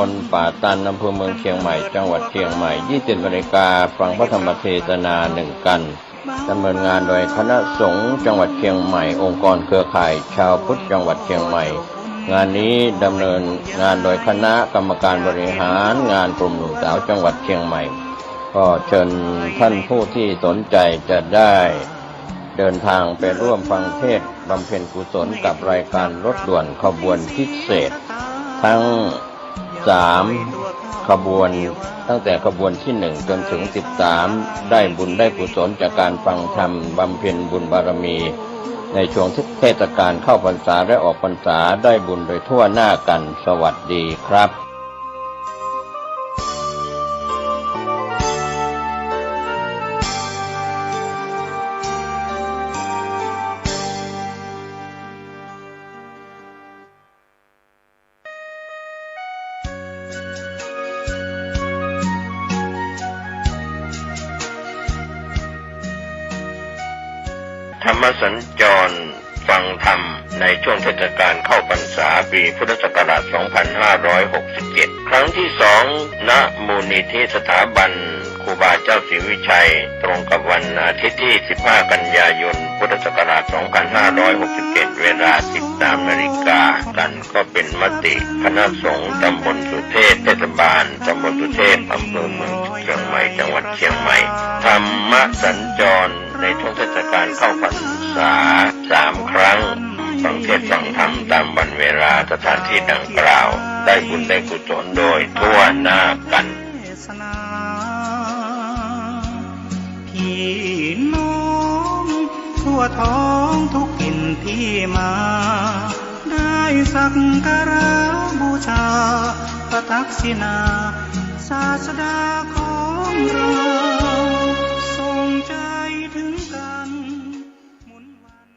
ลป่าตันอำเภอเมืองเชียงใหม่จังหวัดเชียงใหม่20 นาฬิกาฟังพระธรรมเทศนา1 กันดำเนินงานโดยคณะสงฆ์จังหวัดเชียงใหม่องค์กรเครือข่ายชาวพุทธจังหวัดเชียงใหม่งานนี้ดำเนินงานโดยคณะกรรมการบริหารงานกลุ่มหนุ่มสาวจังหวัดเชียงใหม่ก็เชิญท่านผู้ที่สนใจจะได้เดินทางไปร่วมฟังเทศน์บำเพ็ญกุศลกับรายการรถด่วนขบวนพิเศษทั้ง3 ขบวนตั้งแต่ขบวนที่1จนถึง13ได้บุญได้กุศลจากการฟังธรรมบำเพ็ญบุญบารมีในช่วงเทศกาลเข้าพรรษาและออกพรรษาได้บุญโดยทั่วหน้ากันสวัสดีครับธรรมสัญจรฟังธรรมในช่วงเทศกาลเข้าพรรษาปีพุทธศักราช 2567 ครั้งที่ 2 ณ มูลนิธิสถาบันครูบาเจ้าศรีวิชัยตรงกับวันอาทิตย์ที่ 15 กันยายน พุทธศักราช 2567 เวลา 13 นาฬิกากันก็เป็นมติคณะสงฆ์ตำบลสุเทพเทศบาลตำบลสุเทพอำเภอเมืองเชียงใหม่จังหวัดเชียงใหม่ธรรมสัญจรในช่วงเทศกาลเข้าพรรษา3 ครั้งฟังเทศน์ฟังธรรมตามวันเวลาสถานที่ดังกล่าวได้บุญได้กุศลโดยทั่วหน้ากันพี่น้องทั่วท้องทุกถิ่นที่มาได้สักการะบูชาพระทักษิณาศาสดาของเราทรงใจถึงกันหมุนวัน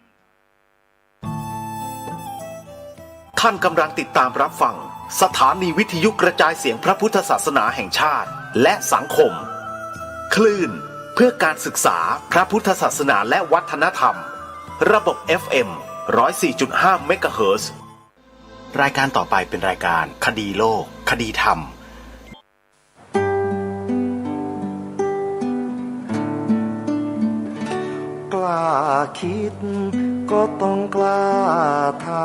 ท่านกำลังติดตามรับฟังสถานีวิทยุกระจายเสียงพระพุทธศาสนาแห่งชาติและสังคมคลื่นเพื่อการศึกษาพระพุทธศาสนาและวัฒนธรรมระบบ FM 104.5 เมกะเฮิรตซ์รายการต่อไปเป็นรายการคดีโลกคดีธรรมกล้าคิดก็ต้องกล้าทำ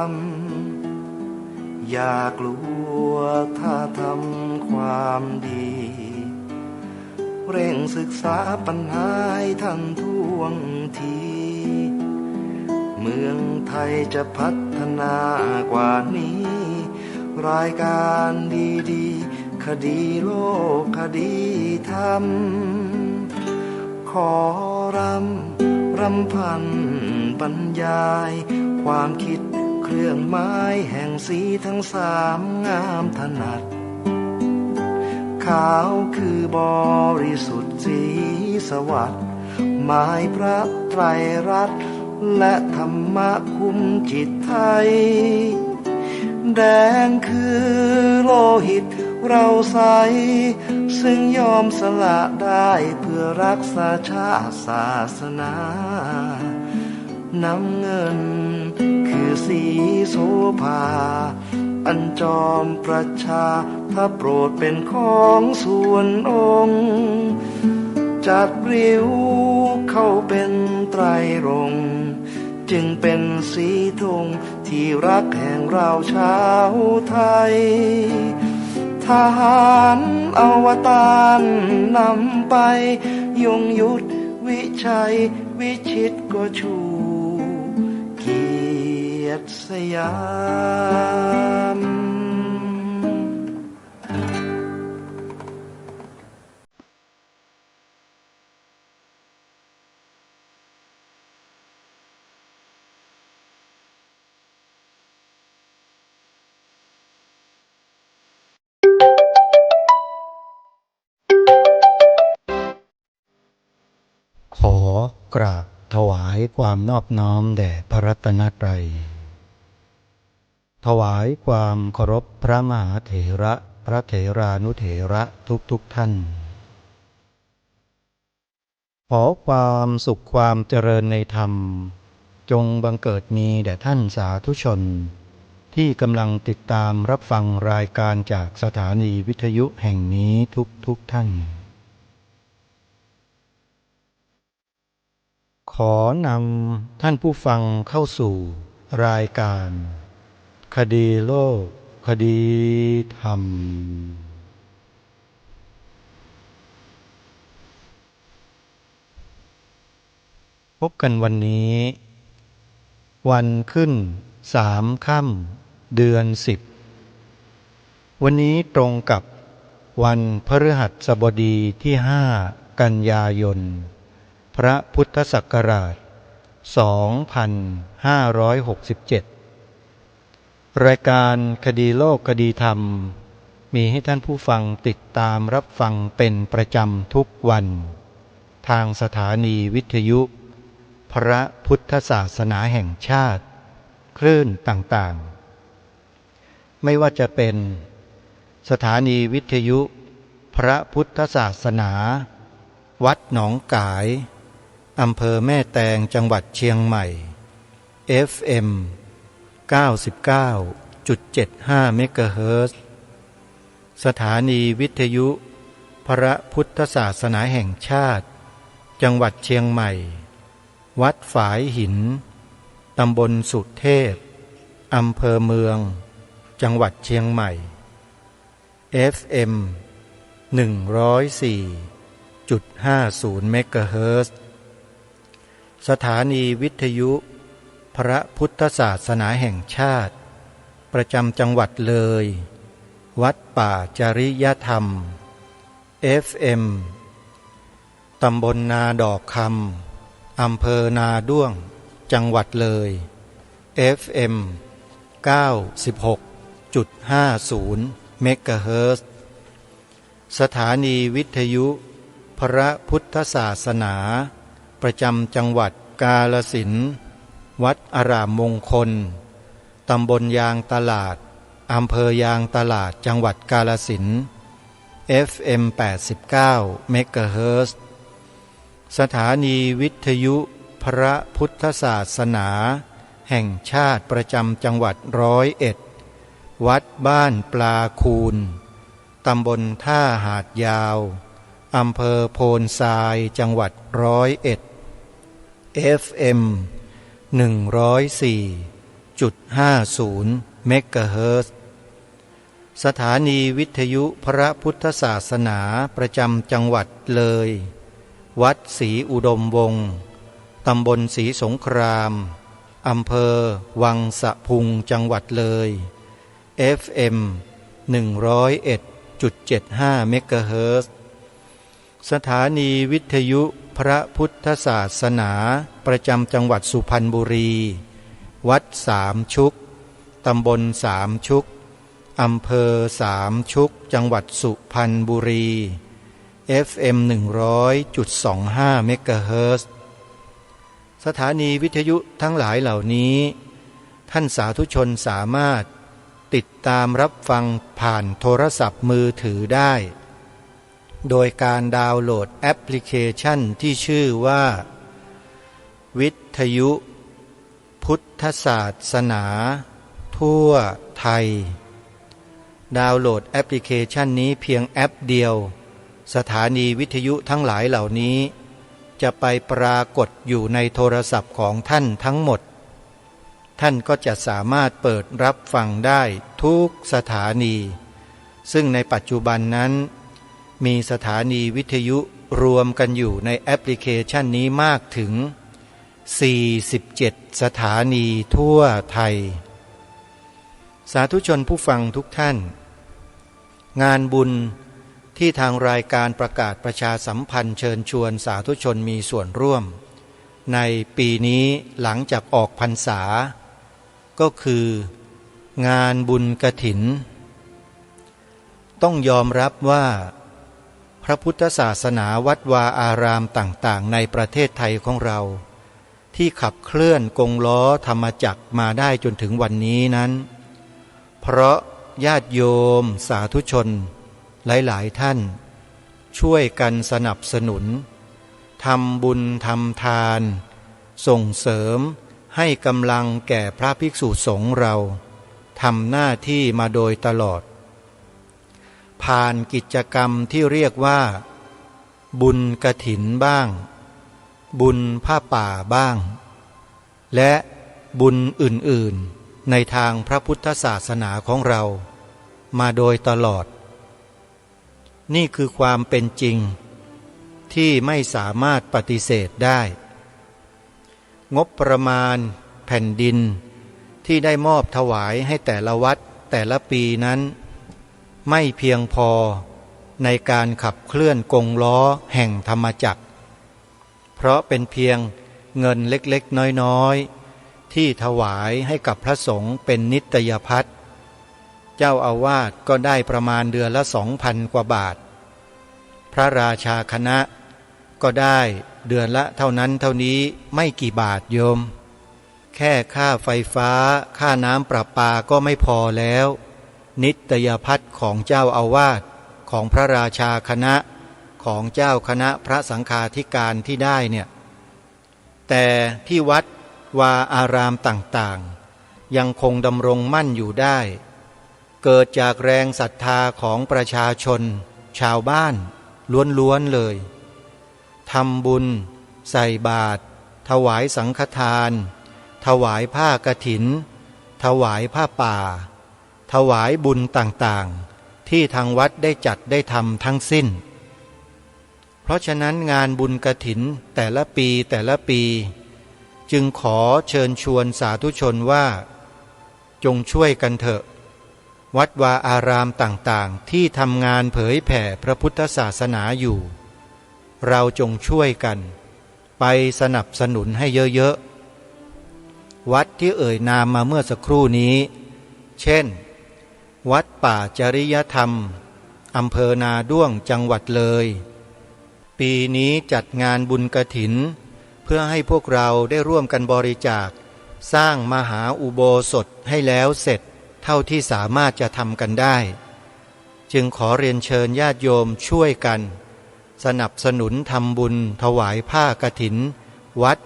อย่ากลัวถ้าทำความดีเร่งศึกษาปัญหาให้ทันท่วงทีเมืองไทยจะพัฒนากว่านี้รายการดีๆคดีโลกคดีธรรมขอรำพันบรรยายความคิดเครื่องไม้แห่งสีทั้ง3งามถนัดขาวคือบริสุทธิ์สีสวัสดิ์หมายพระไตรรัตน์และธรรมะคุมจิตไทยแดงคือโลหิตเราใสซึ่งยอมสละได้เพื่อรักษาชาติศาสนาน้ำเงินคือสีโสภาอันจอมประชาถ้าโปรดเป็นของส่วนองค์จัดริ้วเข้าเป็นไตรรงค์จึงเป็นสีธงที่รักแห่งเราชาวไทยทหารอวตารนำไปยงยุทธวิชัยวิชิตก็ชูเกียรติสยามขอกราบถวายความนอบน้อมแด่พระรัตนตรัยถวายความเคารพพระมหาเถระพระเถรานุเถระทุกท่าน ขอความสุขความเจริญในธรรมจงบังเกิดมีแด่ท่านสาธุชน ที่กำลังติดตามรับฟังรายการจากสถานีวิทยุแห่งนี้ทุกท่านขอนำท่านผู้ฟังเข้าสู่รายการคดีโลกคดีธรรมพบกันวันนี้วันขึ้น3 ค่ำเดือน 10วันนี้ตรงกับวันพฤหัสบดีที่5 กันยายนพระพุทธศักราช2567รายการคดีโลกคดีธรรมมีให้ท่านผู้ฟังติดตามรับฟังเป็นประจำทุกวันทางสถานีวิทยุพระพุทธศาสนาแห่งชาติคลื่นต่างๆไม่ว่าจะเป็นสถานีวิทยุพระพุทธศาสนาวัดหนองกายอำเภอแม่แตงจังหวัดเชียงใหม่ FM 99.75 เมกะเฮิรตซ์สถานีวิทยุพระพุทธศาสนาแห่งชาติจังหวัดเชียงใหม่วัดฝายหินตำบลสุเทพอำเภอเมืองจังหวัดเชียงใหม่ FM 104.50 เมกะเฮิรตซ์สถานีวิทยุพระพุทธศาสนาแห่งชาติประจำจังหวัดเลยวัดป่าจริยธรรม FM ตำบลนาดอกคำอำเภอนาด้วงจังหวัดเลย FM 96.50 เมกะเฮิรตซ์สถานีวิทยุพระพุทธศาสนาประจำจังหวัดกาฬสินธุ์วัดอารามมงคลตำบลยางตลาดอำเภอยางตลาดจังหวัดกาฬสินธุ์ FM 89 เมกะเฮิรตซ์สถานีวิทยุพระพุทธศาสนาแห่งชาติประจำจังหวัด101วัดบ้านปลาคูนตำบลท่าหาดยาวอำเภอโพนทรายจังหวัด101 FM 104.50 เมกะเฮิรตซ์สถานีวิทยุพระพุทธศาสนาประจำจังหวัดเลยวัดศรีอุดมวงศ์ตำบลศรีสงครามอำเภอวังสะพุงจังหวัดเลย FM 101.75 เมกะเฮิรตซ์สถานีวิทยุพระพุทธศาสนาประจำจังหวัดสุพรรณบุรีวัดสามชุกตำบลสามชุกอำเภอสามชุกจังหวัดสุพรรณบุรี FM 100.25 เมกะเฮิรตซ์สถานีวิทยุทั้งหลายเหล่านี้ท่านสาธุชนสามารถติดตามรับฟังผ่านโทรศัพท์มือถือได้โดยการดาวน์โหลดแอปพลิเคชันที่ชื่อว่าวิทยุพุทธศาสนาทั่วไทยดาวน์โหลดแอปพลิเคชันนี้เพียงแอปเดียวสถานีวิทยุทั้งหลายเหล่านี้จะไปปรากฏอยู่ในโทรศัพท์ของท่านทั้งหมดท่านก็จะสามารถเปิดรับฟังได้ทุกสถานีซึ่งในปัจจุบันนั้นมีสถานีวิทยุรวมกันอยู่ในแอปพลิเคชันนี้มากถึง47สถานีทั่วไทยสาธุชนผู้ฟังทุกท่านงานบุญที่ทางรายการประกาศประชาสัมพันธ์เชิญชวนสาธุชนมีส่วนร่วมในปีนี้หลังจากออกพรรษาก็คืองานบุญกฐินต้องยอมรับว่าพระพุทธศาสนาวัดวาอารามต่างๆในประเทศไทยของเราที่ขับเคลื่อนกงล้อธรรมจักรมาได้จนถึงวันนี้นั้นเพราะญาติโยมสาธุชนหลายๆท่านช่วยกันสนับสนุนทำบุญทำทานส่งเสริมให้กำลังแก่พระภิกษุสงฆ์เราท ทำหน้าที่มาโดยตลอดผ่านกิจกรรมที่เรียกว่าบุญกฐินบ้างบุญผ้าป่าบ้างและบุญอื่นๆในทางพระพุทธศาสนาของเรามาโดยตลอดนี่คือความเป็นจริงที่ไม่สามารถปฏิเสธได้งบประมาณแผ่นดินที่ได้มอบถวายให้แต่ละวัดแต่ละปีนั้นไม่เพียงพอในการขับเคลื่อนกงล้อแห่งธรรมจักรเพราะเป็นเพียงเงินเล็กๆน้อยๆที่ถวายให้กับพระสงฆ์เป็นนิตยพัฒน์เจ้าอาวาสก็ได้ประมาณเดือนละ 2,000 กว่าบาทพระราชาคณะก็ได้เดือนละเท่านั้นเท่านี้ไม่กี่บาทโยมแค่ค่าไฟฟ้าค่าน้ำประปาก็ไม่พอแล้วนิตยพัฒน์ของเจ้าอาวาสของพระราชาคณะของเจ้าคณะพระสังฆาธิการที่ได้เนี่ยแต่ที่วัดวาอารามต่างๆยังคงดำรงมั่นอยู่ได้เกิดจากแรงศรัทธาของประชาชนชาวบ้านล้วนๆเลยทำบุญใส่บาตรถวายสังฆทานถวายผ้ากฐินถวายผ้าป่าถวายบุญต่างๆที่ทางวัดได้จัดได้ทำทั้งสิ้นเพราะฉะนั้นงานบุญกฐินแต่ละปีจึงขอเชิญชวนสาธุชนว่าจงช่วยกันเถอะวัดวาอารามต่างๆที่ทำงานเผยแผ่พระพุทธศาสนาอยู่เราจงช่วยกันไปสนับสนุนให้เยอะๆวัดที่เอ่ยนามมาเมื่อสักครู่นี้เช่นวัดป่าจริยธรรมอำเภอนาด้วงจังหวัดเลยปีนี้จัดงานบุญกฐินเพื่อให้พวกเราได้ร่วมกันบริจาคสร้างมหาอุโบสถให้แล้วเสร็จเท่าที่สามารถจะทำกันได้จึงขอเรียนเชิญญาติโยมช่วยกันสนับสนุนทำบุญถวายผ้ากฐินวัด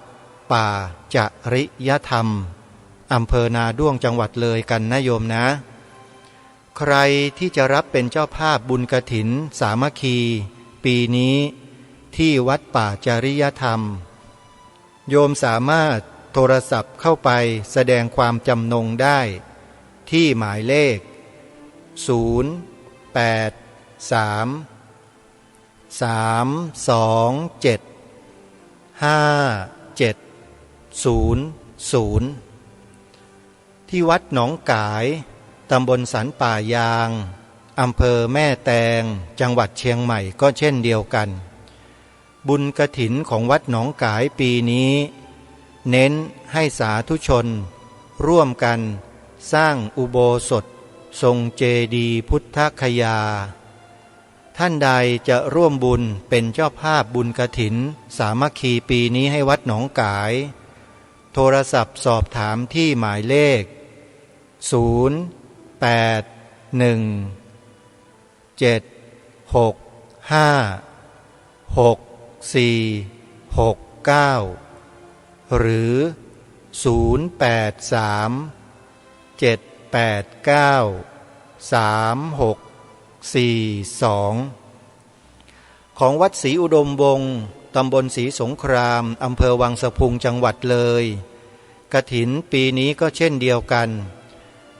ป่าจริยธรรมอำเภอนาด้วงจังหวัดเลยกันนะโยมนะใครที่จะรับเป็นเจ้าภาพบุญกฐินสามัคคีปีนี้ที่วัดป่าจริยธรรมโยมสามารถโทรศัพท์เข้าไปแสดงความจำนงได้ที่หมายเลข0833275700ที่วัดหนองกายตำบลสันป่ายางอำเภอแม่แตงจังหวัดเชียงใหม่ก็เช่นเดียวกันบุญกฐินของวัดหนองกายปีนี้เน้นให้สาธุชนร่วมกันสร้างอุโบสถทรงเจดีย์พุทธคยาท่านใดจะร่วมบุญเป็นเจ้าภาพบุญกฐินสามัคคีปีนี้ให้วัดหนองกายโทรศัพท์สอบถามที่หมายเลข0817656469หรือ0837893642ของวัดศรีอุดมวงศ์ตำบลศรีสงครามอำเภอวังสะพุงจังหวัดเลยกฐินปีนี้ก็เช่นเดียวกัน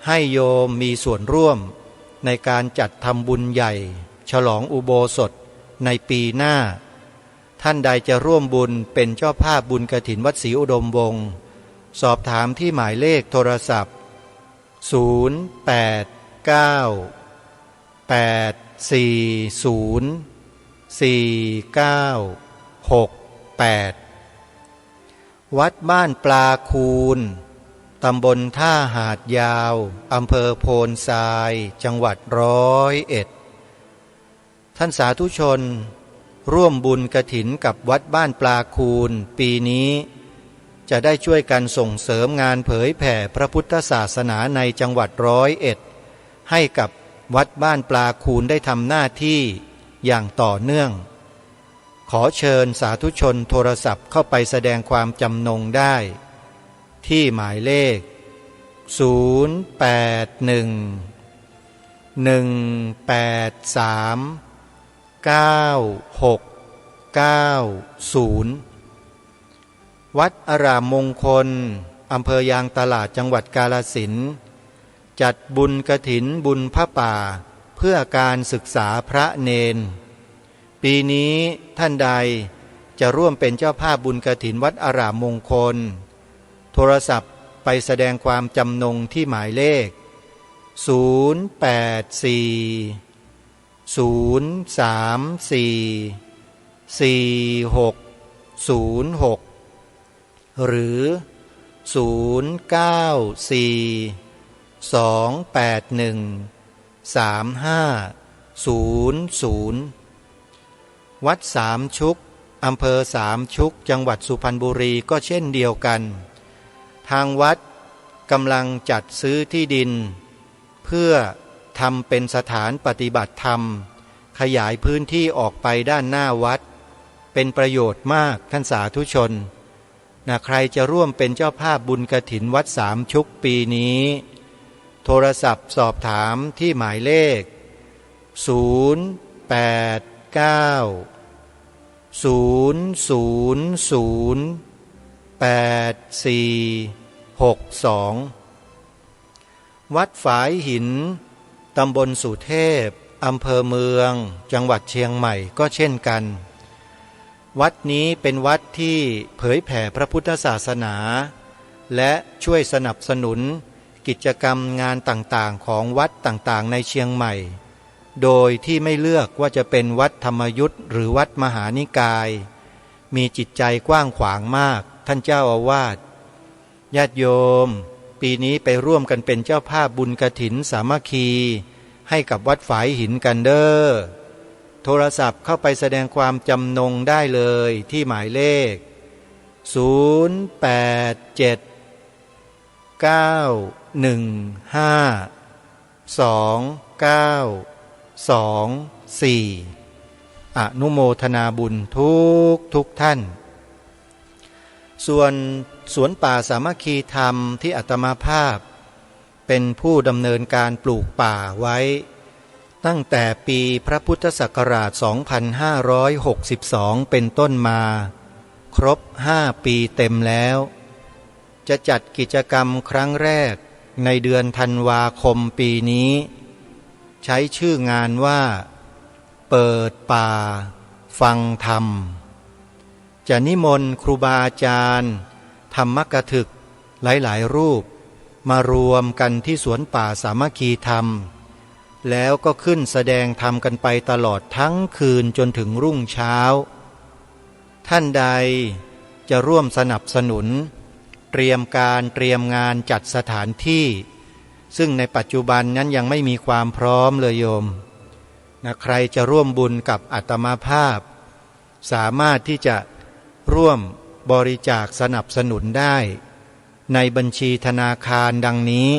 ให้โยมมีส่วนร่วมในการจัดทำบุญใหญ่ฉลองอุโบสถในปีหน้าท่านใดจะร่วมบุญเป็นเจ้าภาพบุญกฐินวัดศรีอุดมวงศ์สอบถามที่หมายเลขโทรศัพท์0898404968วัดบ้านปลาคูนตำบลท่าหาดยาวอำเภอโพนทรายจังหวัด101ท่านสาธุชนร่วมบุญกฐินกับวัดบ้านปลาคูนปีนี้จะได้ช่วยกันส่งเสริมงานเผยแผ่พระพุทธศาสนาในจังหวัด101ให้กับวัดบ้านปลาคูนได้ทำหน้าที่อย่างต่อเนื่องขอเชิญสาธุชนโทรศัพท์เข้าไปแสดงความจำนงได้ที่หมายเลข วัดอารามมงคลอำเภอยางตลาดจังหวัดกาฬสินธุ์จัดบุญกฐินบุญผ้าป่าเพื่อการศึกษาพระเนนปีนี้ท่านใดจะร่วมเป็นเจ้าภาพบุญกฐินวัดอารามมงคลโทรศัพท์ไปแสดงความจำนงที่หมายเลข084 034 4606หรือ094 281 3500วัดสามชุกอำเภอสามชุกจังหวัดสุพรรณบุรีก็เช่นเดียวกันทางวัดกำลังจัดซื้อที่ดินเพื่อทำเป็นสถานปฏิบัติธรรมขยายพื้นที่ออกไปด้านหน้าวัดเป็นประโยชน์มากท่านสาธุชนใครจะร่วมเป็นเจ้าภาพบุญกฐินวัดสามชุกปีนี้โทรศัพท์สอบถามที่หมายเลข089 000 8462วัดฝายหินตำบลสุเทพอำเภอเมืองจังหวัดเชียงใหม่ก็เช่นกันวัดนี้เป็นวัดที่เผยแผ่พระพุทธศาสนาและช่วยสนับสนุนกิจกรรมงานต่างๆของวัดต่างๆในเชียงใหม่โดยที่ไม่เลือกว่าจะเป็นวัดธรรมยุทธหรือวัดมหานิกายมีจิตใจกว้างขวางมากท่านเจ้าอาวาสญาติโยมปีนี้ไปร่วมกันเป็นเจ้าภาพบุญกฐินสามัคคีให้กับวัดฝายหินกันเด้อโทรศัพท์เข้าไปแสดงความจำนงได้เลยที่หมายเลข0879152924อนุโมทนาบุญทุกท่านส่วนสวนป่าสามัคคีธรรมที่อาตมาภาพเป็นผู้ดำเนินการปลูกป่าไว้ตั้งแต่ปีพระพุทธศักราช 2562 เป็นต้นมาครบ5 ปีเต็มแล้วจะจัดกิจกรรมครั้งแรกในเดือนธันวาคมปีนี้ใช้ชื่องานว่าเปิดป่าฟังธรรมจะนิมนต์ครูบาอาจารย์ธรรมกถึกหลายๆรูปมารวมกันที่สวนป่าสามัคคีธรรมแล้วก็ขึ้นแสดงธรรมกันไปตลอดทั้งคืนจนถึงรุ่งเช้าท่านใดจะร่วมสนับสนุนเตรียมงานจัดสถานที่ซึ่งในปัจจุบันนั้นยังไม่มีความพร้อมเลยโยมใครจะร่วมบุญกับอาตมาภาพสามารถที่จะร่วมบริจาคสนับสนุนได้ในบัญชีธนาคารดังนี้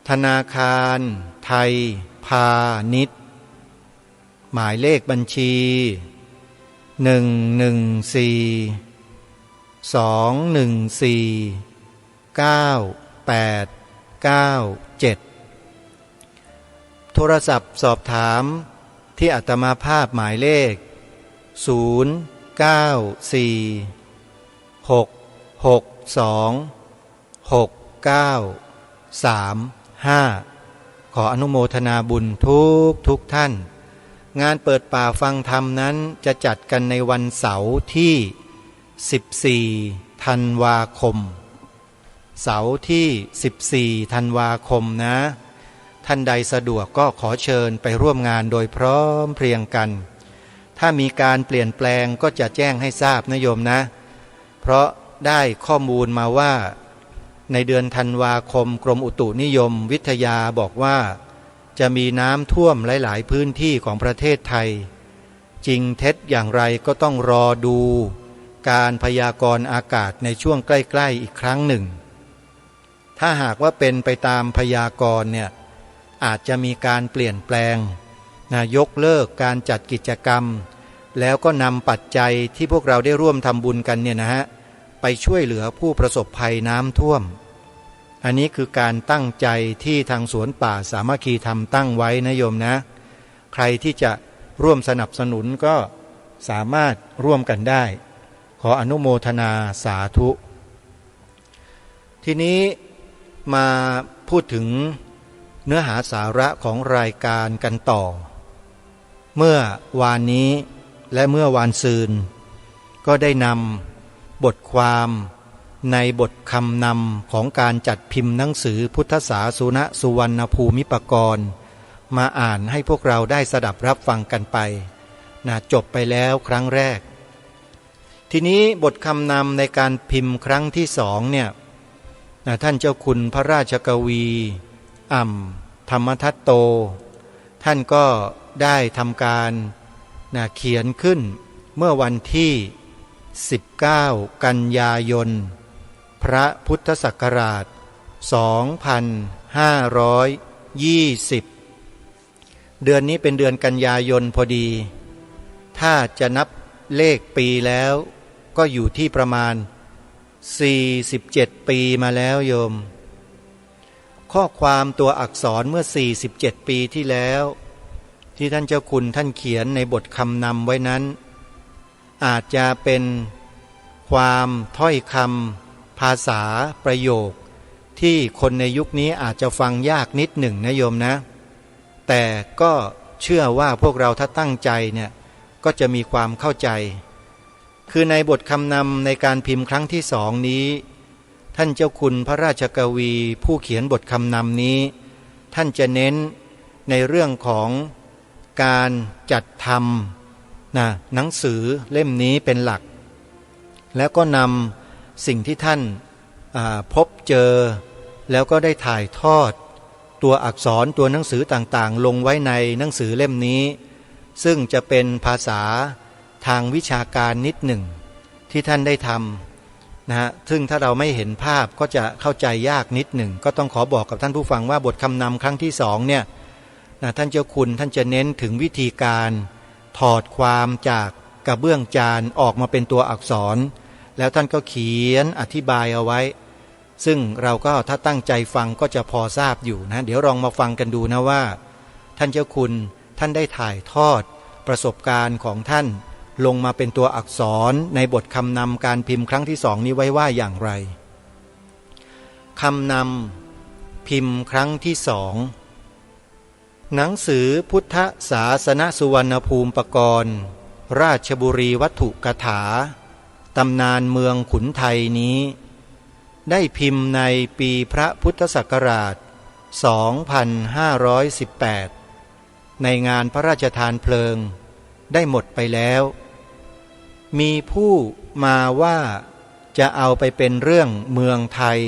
ธนาคารไทยพาณิชย์หมายเลขบัญชี114-214-9897โทรศัพท์สอบถามที่อาตมาภาพหมายเลข094-662-6935ขออนุโมทนาบุญทุกท่านงานเปิดป่าฟังธรรมนั้นจะจัดกันในวันเสาร์ที่14ธันวาคมเสาร์ที่14ธันวาคมนะท่านใดสะดวกก็ขอเชิญไปร่วมงานโดยพร้อมเพรียงกันถ้ามีการเปลี่ยนแปลงก็จะแจ้งให้ทราบนะโยมนะเพราะได้ข้อมูลมาว่าในเดือนธันวาคมกรมอุตุนิยมวิทยาบอกว่าจะมีน้ำท่วมหลายๆพื้นที่ของประเทศไทยจริงเท็จอย่างไรก็ต้องรอดูการพยากรณ์อากาศในช่วงใกล้ๆอีกครั้งหนึ่งถ้าหากว่าเป็นไปตามพยากรณ์เนี่ยอาจจะมีการเปลี่ยนแปลงยกเลิกการจัดกิจกรรมแล้วก็นำปัจจัยที่พวกเราได้ร่วมทำบุญกันเนี่ยนะฮะไปช่วยเหลือผู้ประสบภัยน้ำท่วม อันนี้คือการตั้งใจที่ทางสวนป่าสามัคคีธรรมตั้งไว้นะโยมนะใครที่จะร่วมสนับสนุนก็สามารถร่วมกันได้ขออนุโมทนาสาธุทีนี้มาพูดถึงเนื้อหาสาระของรายการกันต่อเมื่อวานนี้และเมื่อวานซืนก็ได้นำบทความในบทคำนำของการจัดพิมพ์หนังสือพุทธศาสนสุวรรณภูมิปกรณ์มาอ่านให้พวกเราได้สดับรับฟังกันไปจบไปแล้วครั้งแรกทีนี้บทคำนำในการพิมพ์ครั้งที่สองเนี่ยท่านเจ้าคุณพระราชกวีอ่ำธรรมทัตโตท่านก็ได้ทำการเขียนขึ้นเมื่อวันที่19กันยายนพระพุทธศักราช2520เดือนนี้เป็นเดือนกันยายนพอดีถ้าจะนับเลขปีแล้วก็อยู่ที่ประมาณ47ปีมาแล้วโยมข้อความตัวอักษรเมื่อ47ปีที่แล้วที่ท่านเจ้าคุณท่านเขียนในบทคำนำไว้นั้นอาจจะเป็นความถ้อยคำภาษาประโยคที่คนในยุคนี้อาจจะฟังยากนิดหนึ่งนะโยมนะแต่ก็เชื่อว่าพวกเราถ้าตั้งใจเนี่ยก็จะมีความเข้าใจคือในบทคำนำในการพิมพ์ครั้งที่สองนี้ท่านเจ้าคุณพระราชกวีผู้เขียนบทคำนำนี้ท่านจะเน้นในเรื่องของการจัดทำหนังสือเล่มนี้เป็นหลักแล้วก็นำสิ่งที่ท่านพบเจอแล้วก็ได้ถ่ายทอดตัวอักษรตัวหนังสือต่างๆลงไว้ในหนังสือเล่มนี้ซึ่งจะเป็นภาษาทางวิชาการนิดหนึ่งที่ท่านได้ทำซึ่งถ้าเราไม่เห็นภาพก็จะเข้าใจยากนิดหนึ่งก็ต้องขอบอกกับท่านผู้ฟังว่าบทคำนำครั้งที่สองเนี่ยท่านเจ้าคุณท่านจะเน้นถึงวิธีการถอดความจากกระเบื้องจานออกมาเป็นตัวอักษรแล้วท่านก็เขียนอธิบายเอาไว้ซึ่งเราก็ถ้าตั้งใจฟังก็จะพอทราบอยู่นะเดี๋ยวลองมาฟังกันดูนะว่าท่านเจ้าคุณท่านได้ถ่ายทอดประสบการณ์ของท่านลงมาเป็นตัวอักษรในบทคำนำการพิมพ์ครั้งที่สองนี้ไว้ว่าอย่างไรคำนำพิมพ์ครั้งที่สองหนังสือพุทธศาสนสุวรรณภูมิปกรณ์ราชบุรีวัตถุกถาตำนานเมืองขุนไทยนี้ได้พิมพ์ในปีพระพุทธศักราช2518ในงานพระราชทานเพลิงได้หมดไปแล้วมีผู้มาว่าจะเอาไปเป็นเรื่องเมืองไทย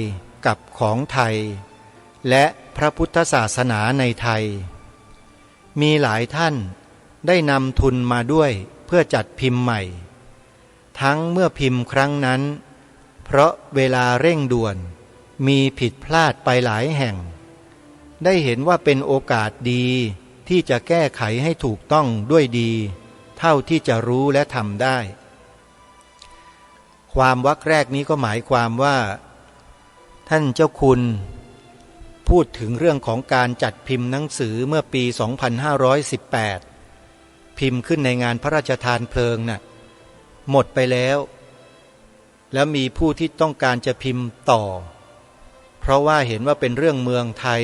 กับของไทยและพระพุทธศาสนาในไทยมีหลายท่านได้นำทุนมาด้วยเพื่อจัดพิมพ์ใหม่ทั้งเมื่อพิมพ์ครั้งนั้นเพราะเวลาเร่งด่วนมีผิดพลาดไปหลายแห่งได้เห็นว่าเป็นโอกาสดีที่จะแก้ไขให้ถูกต้องด้วยดีเท่าที่จะรู้และทำได้ความวรรคแรกนี้ก็หมายความว่าท่านเจ้าคุณพูดถึงเรื่องของการจัดพิมพ์หนังสือเมื่อปี2518พิมพ์ขึ้นในงานพระราชทานเพลิงหมดไปแล้วมีผู้ที่ต้องการจะพิมพ์ต่อเพราะว่าเห็นว่าเป็นเรื่องเมืองไทย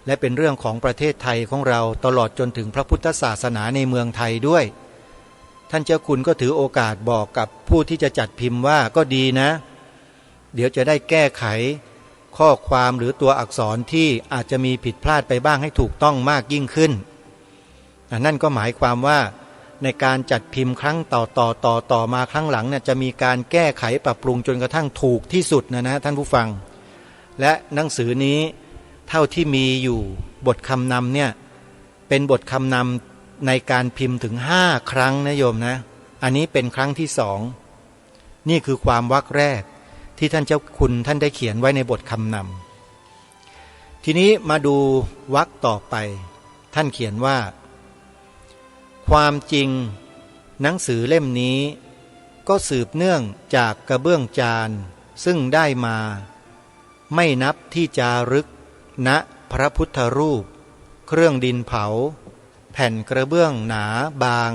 และเป็นเรื่องของประเทศไทยของเราตลอดจนถึงพระพุทธศาสนาในเมืองไทยด้วยท่านเจ้าคุณก็ถือโอกาสบอกกับผู้ที่จะจัดพิมพ์ว่าก็ดีนะเดี๋ยวจะได้แก้ไขข้อความหรือตัวอักษรที่อาจจะมีผิดพลาดไปบ้างให้ถูกต้องมากยิ่งขึ้นนั่นก็หมายความว่าในการจัดพิมพ์ครั้งต่อมาครั้งหลังเนี่ยจะมีการแก้ไขปรับปรุงจนกระทั่งถูกที่สุดนะท่านผู้ฟังและหนังสือนี้เท่าที่มีอยู่บทคำนำเนี่ยเป็นบทคำนำในการพิมพ์ถึง5 ครั้งนะโยมนะอันนี้เป็นครั้งที่2นี่คือความวรรคแรกที่ท่านเจ้าคุณท่านได้เขียนไว้ในบทคำนำทีนี้มาดูวรรคต่อไปท่านเขียนว่าความจริงหนังสือเล่มนี้ก็สืบเนื่องจากกระเบื้องจานซึ่งได้มา ไม่นับที่จารึกณพระพุทธรูปเครื่องดินเผาแผ่นกระเบื้องหนาบาง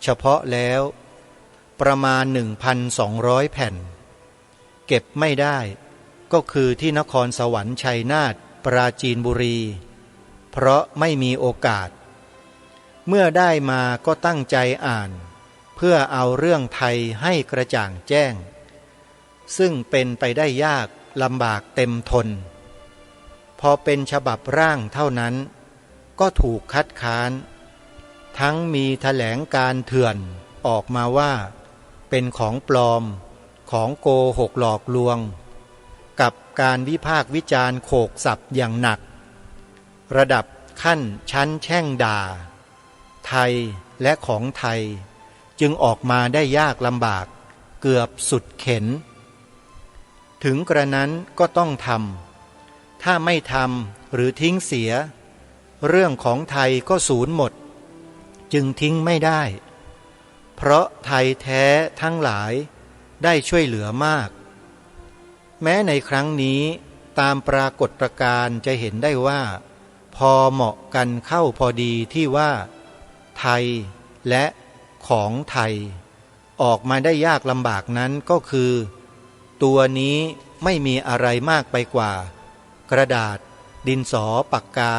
เฉพาะแล้วประมาณ 1,200 แผ่นเก็บไม่ได้ก็คือที่นครสวรรค์ชัยนาทปราจีนบุรีเพราะไม่มีโอกาสเมื่อได้มาก็ตั้งใจอ่านเพื่อเอาเรื่องไทยให้กระจ่างแจ้งซึ่งเป็นไปได้ยากลำบากเต็มทนพอเป็นฉบับร่างเท่านั้นก็ถูกคัดค้านทั้งมีแถลงการเถื่อนออกมาว่าเป็นของปลอมของโกหกหลอกลวงกับการวิพากษ์วิจารณ์โขกสับอย่างหนักระดับขั้นชั้นแช่งด่าไทยและของไทยจึงออกมาได้ยากลำบากเกือบสุดเข็ญถึงกระนั้นก็ต้องทำถ้าไม่ทำหรือทิ้งเสียเรื่องของไทยก็สูญหมดจึงทิ้งไม่ได้เพราะไทยแท้ทั้งหลายได้ช่วยเหลือมากแม้ในครั้งนี้ตามปรากฏการณ์จะเห็นได้ว่าพอเหมาะกันเข้าพอดีที่ว่าไทยและของไทยออกมาได้ยากลำบากนั้นก็คือตัวนี้ไม่มีอะไรมากไปกว่ากระดาษดินสอปากกา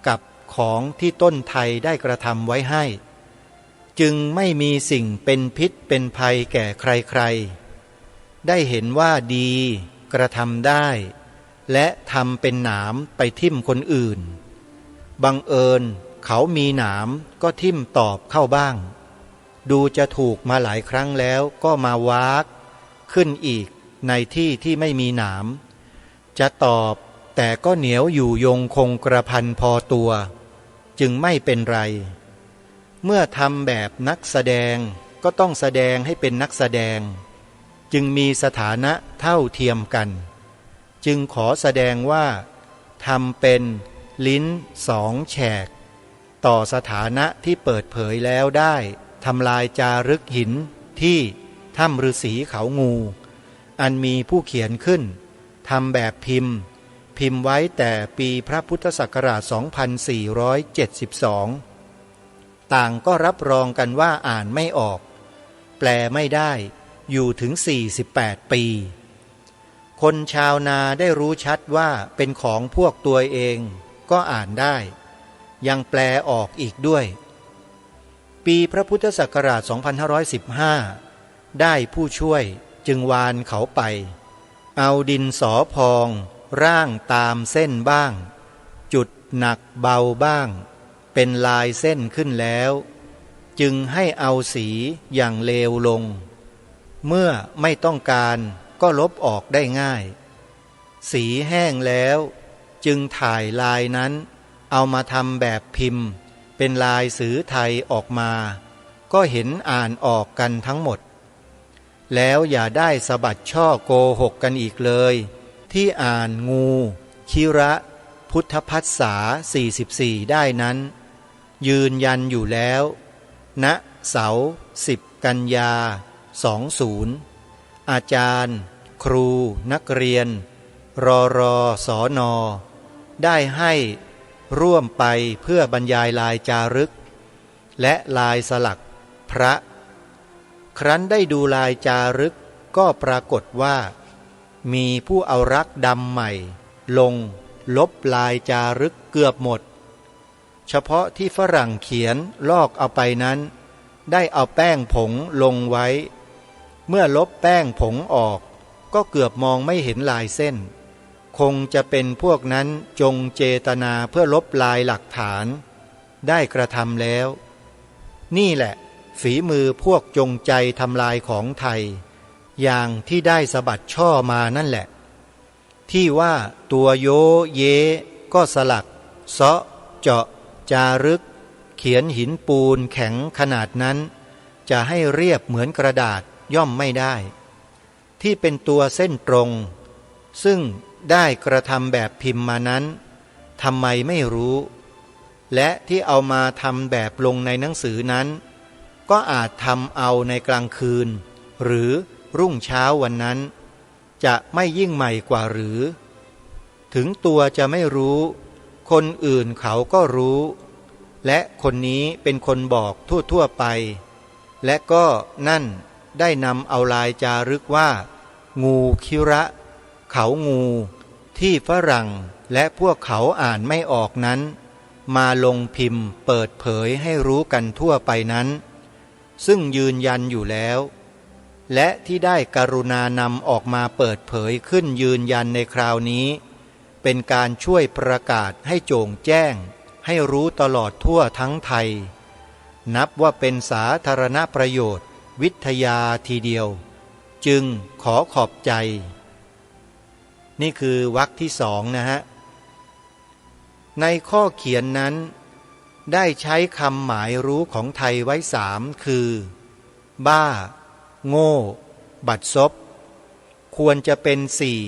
กับของที่ต้นไทยได้กระทำไว้ให้จึงไม่มีสิ่งเป็นพิษเป็นภัยแก่ใครๆได้เห็นว่าดีกระทำได้และทำเป็นหนามไปทิ่มคนอื่นบังเอิญเขามีหนามก็ทิ่มตอบเข้าบ้างดูจะถูกมาหลายครั้งแล้วก็มาวากขึ้นอีกในที่ที่ไม่มีหนามจะตอบแต่ก็เหนียวอยู่ยงคงกระพันพอตัวจึงไม่เป็นไรเมื่อทำแบบนักแสดงก็ต้องแสดงให้เป็นนักแสดงจึงมีสถานะเท่าเทียมกันจึงขอแสดงว่าทำเป็นลิ้นสองแฉกต่อสถานะที่เปิดเผยแล้วได้ทำลายจารึกหินที่ถ้ำฤาษีเขางูอันมีผู้เขียนขึ้นทำแบบพิมพ์ไว้แต่ปีพระพุทธศักราช 2472 ต่างก็รับรองกันว่าอ่านไม่ออกแปลไม่ได้อยู่ถึง48 ปีคนชาวนาได้รู้ชัดว่าเป็นของพวกตัวเองก็อ่านได้ยังแปลออกอีกด้วยปีพระพุทธศักราช 2515 ได้ผู้ช่วยจึงวานเขาไปเอาดินสอพองร่างตามเส้นบ้างจุดหนักเบาบ้างเป็นลายเส้นขึ้นแล้วจึงให้เอาสีอย่างเลวลงเมื่อไม่ต้องการก็ลบออกได้ง่ายสีแห้งแล้วจึงถ่ายลายนั้นเอามาทำแบบพิมพ์เป็นลายสือไทยออกมาก็เห็นอ่านออกกันทั้งหมดแล้วอย่าได้สะบัดช่อโกหกกันอีกเลยที่อ่านงูคิระพุทธภัสสา44ได้นั้นยืนยันอยู่แล้วณเสา10 กันยา 20อาจารย์ครูนักเรียนรสนได้ให้ร่วมไปเพื่อบรรยายลายจารึกและลายสลักพระครั้นได้ดูลายจารึกก็ปรากฏว่ามีผู้เอารักดำใหม่ลงลบลายจารึกเกือบหมดเฉพาะที่ฝรั่งเขียนลอกเอาไปนั้นได้เอาแป้งผงลงไว้เมื่อลบแป้งผงออกก็เกือบมองไม่เห็นลายเส้นคงจะเป็นพวกนั้นจงเจตนาเพื่อลบลายหลักฐานได้กระทำแล้วนี่แหละฝีมือพวกจงใจทำลายของไทยอย่างที่ได้สะบัดช่อมานั่นแหละที่ว่าตัวโยเยก็สลักเซาะเจาะจารึกเขียนหินปูนแข็งขนาดนั้นจะให้เรียบเหมือนกระดาษย่อมไม่ได้ที่เป็นตัวเส้นตรงซึ่งได้กระทำแบบพิมพ์มานั้นทำไมไม่รู้และที่เอามาทำแบบลงในหนังสือนั้นก็อาจทำเอาในกลางคืนหรือรุ่งเช้าวันนั้นจะไม่ยิ่งใหม่กว่าหรือ ถึงตัวจะไม่รู้ คนอื่นเขาก็รู้ และคนนี้เป็นคนบอกทั่วไปและก็นั่นได้นำเอาลายจารึกว่างูคิระ เขางูที่ฝรั่งและพวกเขาอ่านไม่ออกนั้นมาลงพิมพ์เปิดเผยให้รู้กันทั่วไปนั้นซึ่งยืนยันอยู่แล้วและที่ได้กรุณานำออกมาเปิดเผยขึ้นยืนยันในคราวนี้เป็นการช่วยประกาศให้โจ่งแจ้งให้รู้ตลอดทั่วทั้งไทยนับว่าเป็นสาธารณประโยชน์วิทยาทีเดียวจึงขอขอบใจนี่คือวรรคที่สองนะฮะในข้อเขียนนั้นได้ใช้คำหมายรู้ของไทยไว้สามคือบ้าโง่บัดซบควรจะเป็นสี่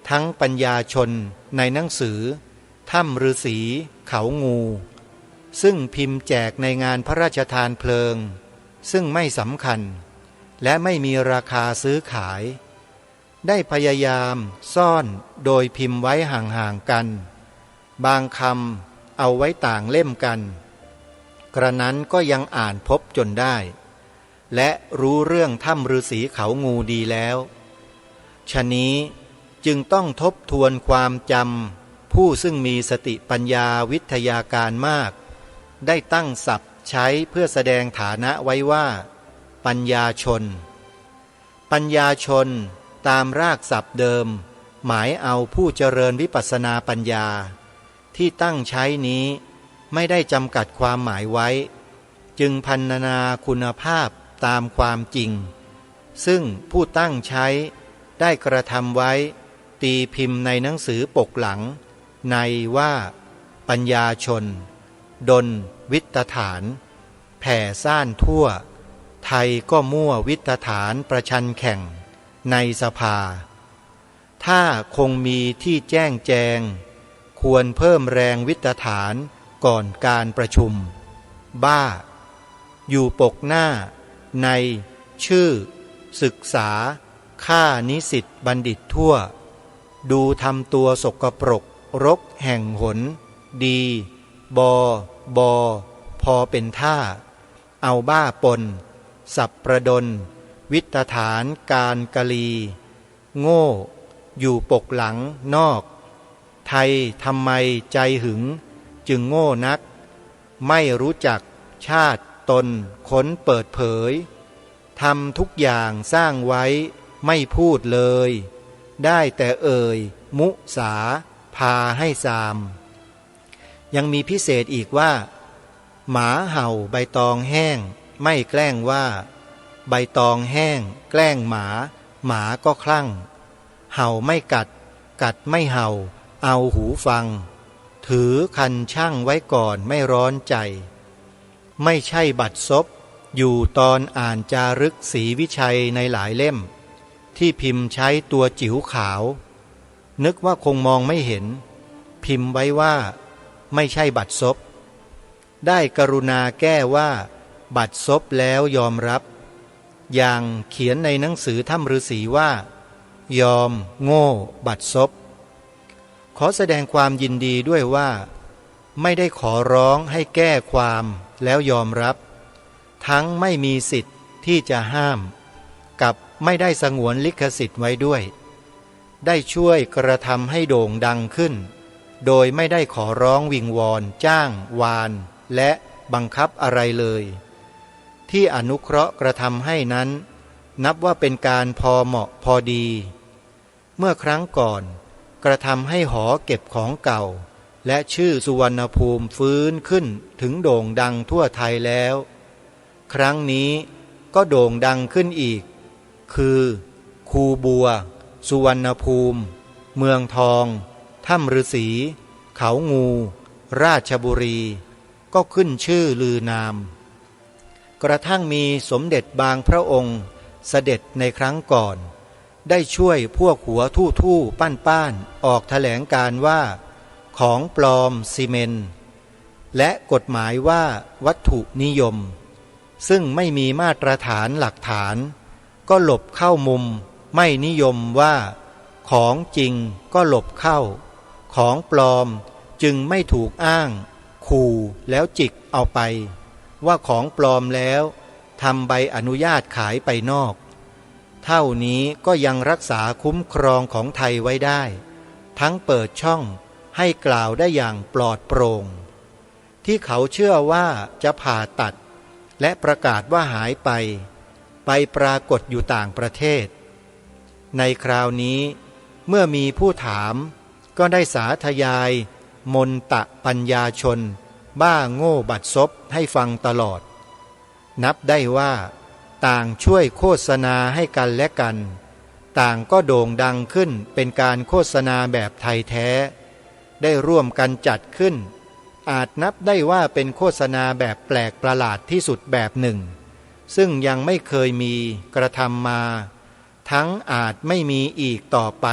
ทั้งปัญญาชนในหนังสือถ้ำฤาษีเขางูซึ่งพิมพ์แจกในงานพระราชทานเพลิงซึ่งไม่สำคัญและไม่มีราคาซื้อขายได้พยายามซ่อนโดยพิมพ์ไว้ห่างๆกันบางคำเอาไว้ต่างเล่มกันกระนั้นก็ยังอ่านพบจนได้และรู้เรื่องถ้ำฤาษีเขางูดีแล้วฉะนี้จึงต้องทบทวนความจำผู้ซึ่งมีสติปัญญาวิทยาการมากได้ตั้งศัพท์ใช้เพื่อแสดงฐานะไว้ว่าปัญญาชนปัญญาชนตามรากศัพท์เดิมหมายเอาผู้เจริญวิปัสสนาปัญญาที่ตั้งใช้นี้ไม่ได้จำกัดความหมายไว้จึงพรรณนาคุณภาพตามความจริงซึ่งผู้ตั้งใช้ได้กระทำไว้ตีพิมพ์ในหนังสือปกหลังในว่าปัญญาชนดลวิตฐานแผ่ซ่านทั่วไทยก็มั่ววิตฐานประชันแข่งในสภาถ้าคงมีที่แจ้งแจงควรเพิ่มแรงวิตฐานก่อนการประชุมบ้าอยู่ปกหน้าในชื่อศึกษาค่านิสิตบัณฑิตทั่วดูทำตัวสกปรกรกแห่งหนดีบพอเป็นท่าเอาบ้าปนสับประดลวิตฐานการกะลีโง่อยู่ปกหลังนอกไทยทำไมใจหึงจึงโง่นักไม่รู้จักชาติตนค้นเปิดเผยทำทุกอย่างสร้างไว้ไม่พูดเลยได้แต่เอ่ยมุสาพาให้ซามยังมีพิเศษอีกว่าหมาเห่าใบตองแห้งไม่แกล้งว่าใบตองแห้งแกล้งหมาหมาก็คลั่งเห่าไม่กัดกัดไม่เห่าเอาหูฟังถือคันช่างไว้ก่อนไม่ร้อนใจไม่ใช่บัดซบอยู่ตอนอ่านจารึกศรีวิชัยในหลายเล่มที่พิมพ์ใช้ตัวจิ๋วขาวนึกว่าคงมองไม่เห็นพิมพ์ไว้ว่าไม่ใช่บัดซบได้กรุณาแก้ว่าบัดซบแล้วยอมรับอย่างเขียนในหนังสือถ้ำฤาษีว่ายอมโง่บัดซบขอแสดงความยินดีด้วยว่าไม่ได้ขอร้องให้แก้ความแล้วยอมรับทั้งไม่มีสิทธิ์ที่จะห้ามกับไม่ได้สงวนลิขสิทธิ์ไว้ด้วยได้ช่วยกระทำให้โด่งดังขึ้นโดยไม่ได้ขอร้องวิงวอนจ้างวานและบังคับอะไรเลยที่อนุเคราะห์กระทำให้นั้นนับว่าเป็นการพอเหมาะพอดีเมื่อครั้งก่อนกระทำให้หอเก็บของเก่าและชื่อสุวรรณภูมิฟื้นขึ้นถึงโด่งดังทั่วไทยแล้วครั้งนี้ก็โด่งดังขึ้นอีกคือคูบัวสุวรรณภูมิเมืองทองถ้ำฤาษีเขางูราชบุรีก็ขึ้นชื่อลือนามกระทั่งมีสมเด็จบางพระองค์เสด็จในครั้งก่อนได้ช่วยพวกหัวทู่ๆปั้นๆออกแถลงการว่าของปลอมซีเมนต์และกฎหมายว่าวัตถุนิยมซึ่งไม่มีมาตรฐานหลักฐานก็หลบเข้ามุมไม่นิยมว่าของจริงก็หลบเข้า ของปลอมจึงไม่ถูกอ้างขู่แล้วจิกเอาไปว่าของปลอมแล้วทำใบอนุญาตขายไปนอกเท่านี้ก็ยังรักษาคุ้มครองของไทยไว้ได้ทั้งเปิดช่องให้กล่าวได้อย่างปลอดโปร่งที่เขาเชื่อว่าจะผ่าตัดและประกาศว่าหายไปปรากฏอยู่ต่างประเทศในคราวนี้เมื่อมีผู้ถามก็ได้สาธยายมนตะปัญญาชนบ้าโง่บัดซบให้ฟังตลอดนับได้ว่าต่างช่วยโฆษณาให้กันและกันต่างก็โด่งดังขึ้นเป็นการโฆษณาแบบไทยแท้ได้ร่วมกันจัดขึ้นอาจนับได้ว่าเป็นโฆษณาแบบแปลกประหลาดที่สุดแบบหนึ่งซึ่งยังไม่เคยมีกระทำมาทั้งอาจไม่มีอีกต่อไป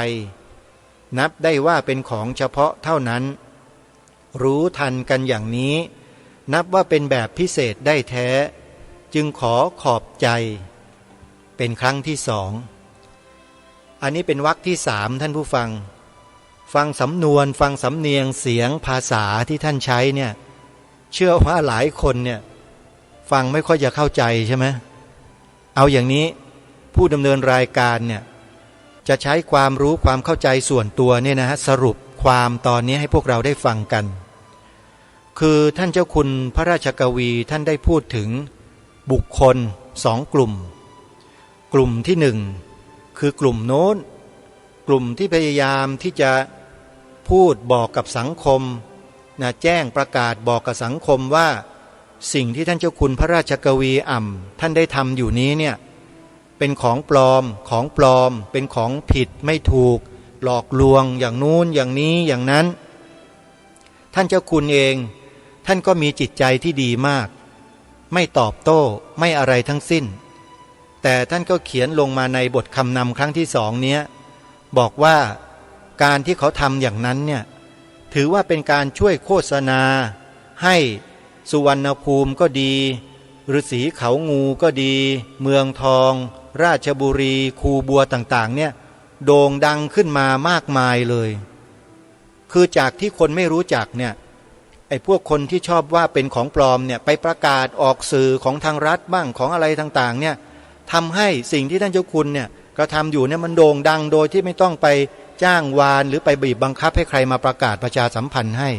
นับได้ว่าเป็นของเฉพาะเท่านั้นรู้ทันกันอย่างนี้นับว่าเป็นแบบพิเศษได้แท้จึงขอขอบใจเป็นครั้งที่สองอันนี้เป็นวรรคที่สามท่านผู้ฟังฟังสำนวนฟังสำเนียงเสียงภาษาที่ท่านใช้เนี่ยเชื่อว่าหลายคนเนี่ยฟังไม่ค่อยจะเข้าใจใช่ไหมเอาอย่างนี้ผู้ดำเนินรายการเนี่ยจะใช้ความรู้ความเข้าใจส่วนตัวเนี่ยนะฮะสรุปความตอนนี้ให้พวกเราได้ฟังกันคือท่านเจ้าคุณพระราชกวีท่านได้พูดถึงบุคคลสองกลุ่มกลุ่มที่หนึ่งคือกลุ่มโน้นกลุ่มที่พยายามที่จะพูดบอกกับสังคมนะแจ้งประกาศบอกกับสังคมว่าสิ่งที่ท่านเจ้าคุณพระราชกวีท่านได้ทำอยู่นี้เนี่ยเป็นของปลอมเป็นของผิดไม่ถูกหลอกลวงอย่างนู้นอย่างนี้อย่างนั้นท่านเจ้าคุณเองท่านก็มีจิตใจที่ดีมากไม่ตอบโต้ไม่อะไรทั้งสิ้นแต่ท่านก็เขียนลงมาในบทคำนำครั้งที่สองเนี้ยบอกว่าการที่เขาทำอย่างนั้นเนี่ยถือว่าเป็นการช่วยโฆษณาให้สุวรรณภูมิก็ดีฤาษีเขางูก็ดีเมืองทองราชบุรีคูบัวต่างๆเนี่ยโด่งดังขึ้นมามากมายเลยคือจากที่คนไม่รู้จักเนี่ยไอ้พวกคนที่ชอบว่าเป็นของปลอมเนี่ยไปประกาศออกสื่อของทางรัฐบ้างของอะไรต่างๆเนี่ยทำให้สิ่งที่ท่านเจ้าคุณเนี่ยกระทำอยู่เนี่ยมันโด่งดังโดยที่ไม่ต้องไปจ้างวานหรือไปบีบบังคับให้ใครมาประกาศประชาสัมพันธ์ให้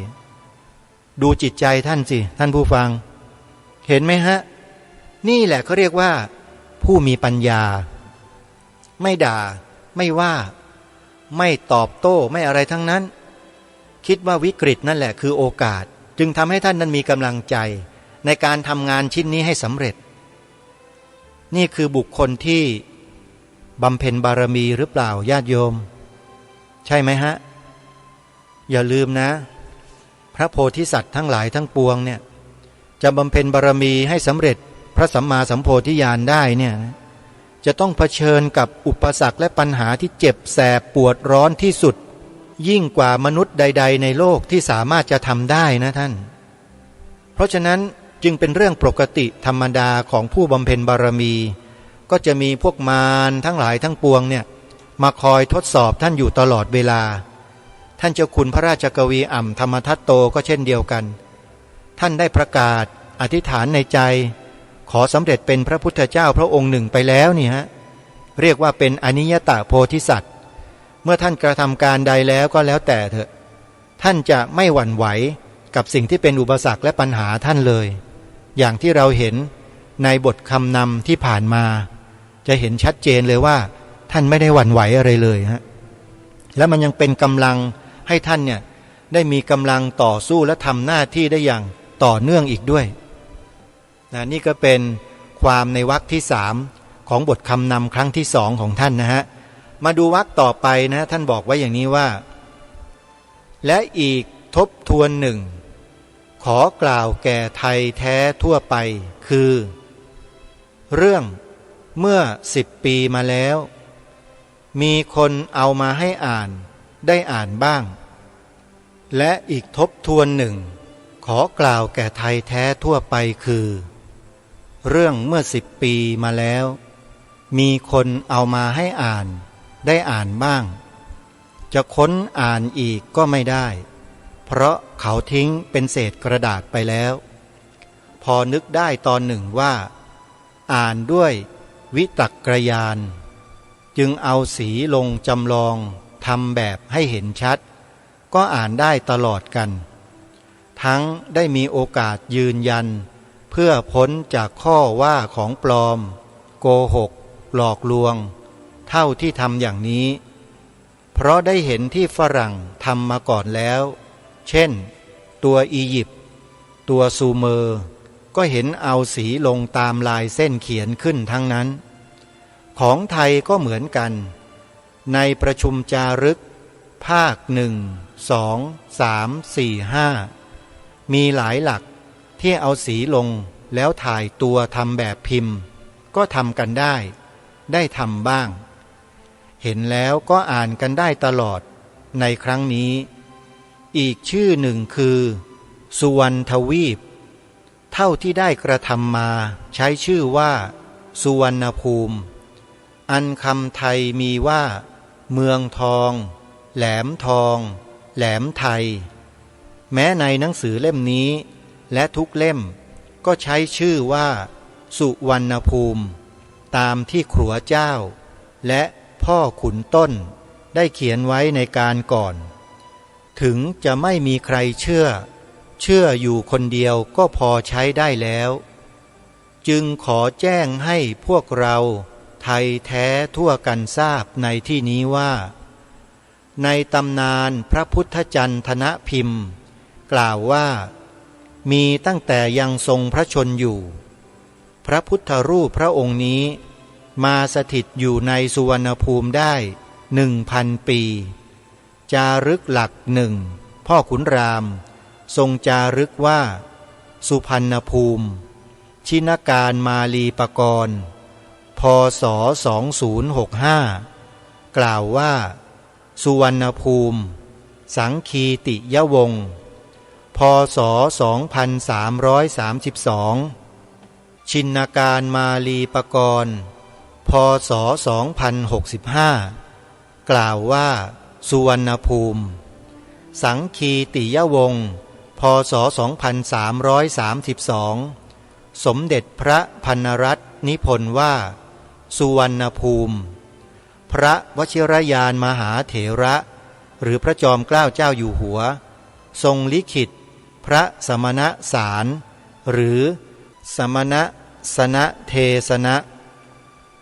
ดูจิตใจท่านสิท่านผู้ฟังเห็นไหมฮะนี่แหละเขาเรียกว่าผู้มีปัญญาไม่ด่าไม่ว่าไม่ตอบโต้ไม่อะไรทั้งนั้นคิดว่าวิกฤตนั่นแหละคือโอกาสจึงทำให้ท่านนั้นมีกำลังใจในการทำงานชิ้นนี้ให้สำเร็จนี่คือบุคคลที่บำเพ็ญบารมีหรือเปล่าญาติโยมใช่ไหมฮะอย่าลืมนะพระโพธิสัตว์ทั้งหลายทั้งปวงเนี่ยจะบำเพ็ญบารมีให้สำเร็จพระสัมมาสัมโพธิญาณได้เนี่ยจะต้องเผชิญกับอุปสรรคและปัญหาที่เจ็บแสบปวดร้อนที่สุดยิ่งกว่ามนุษย์ใดๆในโลกที่สามารถจะทำได้นะท่านเพราะฉะนั้นจึงเป็นเรื่องปกติธรรมดาของผู้บำเพ็ญบารมีก็จะมีพวกมารทั้งหลายทั้งปวงเนี่ยมาคอยทดสอบท่านอยู่ตลอดเวลาท่านเจ้าคุณพระราชกวีธรรมทัตโตก็เช่นเดียวกันท่านได้ประกาศอธิษฐานในใจขอสำเร็จเป็นพระพุทธเจ้าพระองค์หนึ่งไปแล้วนี่ฮะเรียกว่าเป็นอนิยตโพธิสัตว์เมื่อท่านกระทำการใดแล้วก็แล้วแต่เถอะท่านจะไม่หวั่นไหวกับสิ่งที่เป็นอุปสรรคและปัญหาท่านเลยอย่างที่เราเห็นในบทคำนำที่ผ่านมาจะเห็นชัดเจนเลยว่าท่านไม่ได้หวั่นไหวอะไรเลยฮะและมันยังเป็นกำลังให้ท่านเนี่ยได้มีกำลังต่อสู้และทำหน้าที่ได้อย่างต่อเนื่องอีกด้วยนี่ก็เป็นความในวรรคที่สามของบทคำนำครั้งที่สองของท่านนะฮะมาดูวรรคต่อไปนะท่านบอกไว้อย่างนี้ว่าและอีกทบทวนหนึ่งขอกล่าวแก่ไทยแท้ทั่วไปคือเรื่องเมื่อ10 ปีมาแล้วมีคนเอามาให้อ่านได้อ่านบ้างและอีกทบทวนหนึ่งขอกล่าวแก่ไทยแท้ทั่วไปคือเรื่องเมื่อ10 ปีมาแล้วมีคนเอามาให้อ่านได้อ่านบ้าง จะค้นอ่านอีกก็ไม่ได้เพราะเขาทิ้งเป็นเศษกระดาษไปแล้วพอนึกได้ตอนหนึ่งว่าอ่านด้วยวิตกยานจึงเอาสีลงจำลองทำแบบให้เห็นชัดก็อ่านได้ตลอดกันทั้งได้มีโอกาสยืนยันเพื่อพ้นจากข้อว่าของปลอมโกหกหลอกลวงเท่าที่ทำอย่างนี้เพราะได้เห็นที่ฝรั่งทำมาก่อนแล้วเช่นตัวอียิปต์ตัวซูเมอร์ก็เห็นเอาสีลงตามลายเส้นเขียนขึ้นทั้งนั้นของไทยก็เหมือนกันในประชุมจารึกภาค1 2 3 4 5มีหลายหลักที่เอาสีลงแล้วถ่ายตัวทำแบบพิมพ์ก็ทำกันได้ทำบ้างเห็นแล้วก็อ่านกันได้ตลอดในครั้งนี้อีกชื่อหนึ่งคือสุวรรณทวีปเท่าที่ได้กระทำมาใช้ชื่อว่าสุวรรณภูมิอันคำไทยมีว่าเมืองทองแหลมทองแหลมไทยแม้ในหนังสือเล่มนี้และทุกเล่มก็ใช้ชื่อว่าสุวรรณภูมิตามที่ครัวเจ้าและพ่อขุนต้นได้เขียนไว้ในการก่อนถึงจะไม่มีใครเชื่ออยู่คนเดียวก็พอใช้ได้แล้วจึงขอแจ้งให้พวกเราไทยแท้ทั่วกันทราบในที่นี้ว่าในตำนานพระพุทธจันทนพิมพ์กล่าวว่ามีตั้งแต่ยังทรงพระชนอยู่พระพุทธรูปพระองค์นี้มาสถิตอยู่ในสุวรรณภูมิได้1,000 ปีจารึกหลักหนึ่งพ่อขุนรามทรงจารึกว่าสุพรรณภูมิชินการมาลีปกรณ์พ.ศ. 2065กล่าวว่าสุวรรณภูมิสังคีติยวงศ์พ.ศ. 2332ชินการมาลีปกรณ์พ.ศ. 2065กล่าวว่าสุวรรณภูมิสังคีติยวงศ์พ.ศ. 2332สมเด็จพระพันรัตน์นิพนธ์ว่าสุวรรณภูมิพระวชิรยานมหาเถระหรือพระจอมเกล้าเจ้าอยู่หัวทรงลิขิตพระสมณสารหรือสมณสนเทศนะ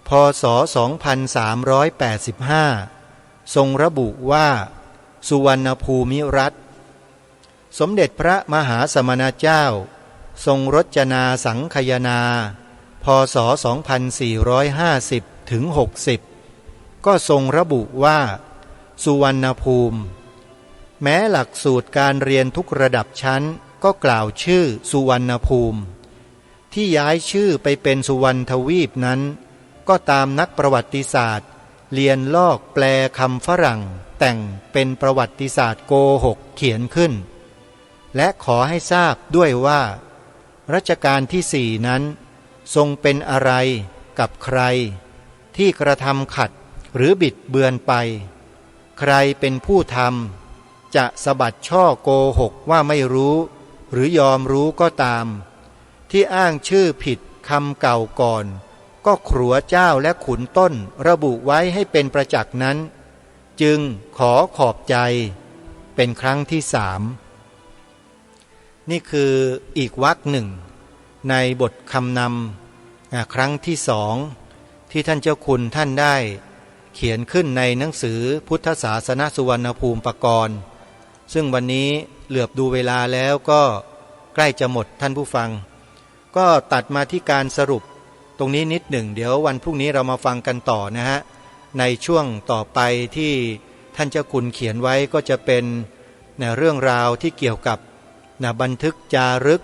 พ.ศ. 2385ทรงระบุว่าสุวรรณภูมิรัฐสมเด็จพระมหาสมณเจ้าทรงรจนาสังคยนาพ.ศ. 2450 ถึง 60ก็ทรงระบุว่าสุวรรณภูมิแม้หลักสูตรการเรียนทุกระดับชั้นก็กล่าวชื่อสุวรรณภูมิที่ย้ายชื่อไปเป็นสุวรรณทวีปนั้นก็ตามนักประวัติศาสตร์เรียนลอกแปลคำฝรั่งแต่งเป็นประวัติศาสตร์โกหกเขียนขึ้นและขอให้ทราบด้วยว่ารัชกาลที่4นั้นทรงเป็นอะไรกับใครที่กระทำขัดหรือบิดเบือนไปใครเป็นผู้ทำจะสะบัดช่อโกหกว่าไม่รู้หรือยอมรู้ก็ตามที่อ้างชื่อผิดคำเก่าก่อนก็ครัวเจ้าและขุนต้นระบุไว้ให้เป็นประจักษ์นั้นจึงขอขอบใจเป็นครั้งที่3นี่คืออีกวรรคหนึ่งในบทคำนำครั้งที่2ที่ท่านเจ้าคุณท่านได้เขียนขึ้นในหนังสือพุทธศาสนสุวรรณภูมิปกรณ์ซึ่งวันนี้เหลือบดูเวลาแล้วก็ใกล้จะหมดท่านผู้ฟังก็ตัดมาที่การสรุปตรงนี้นิดหนึ่งเดี๋ยววันพรุ่งนี้เรามาฟังกันต่อนะฮะในช่วงต่อไปที่ท่านเจ้าคุณเขียนไว้ก็จะเป็นเรื่องราวที่เกี่ยวกับบันทึกจารึก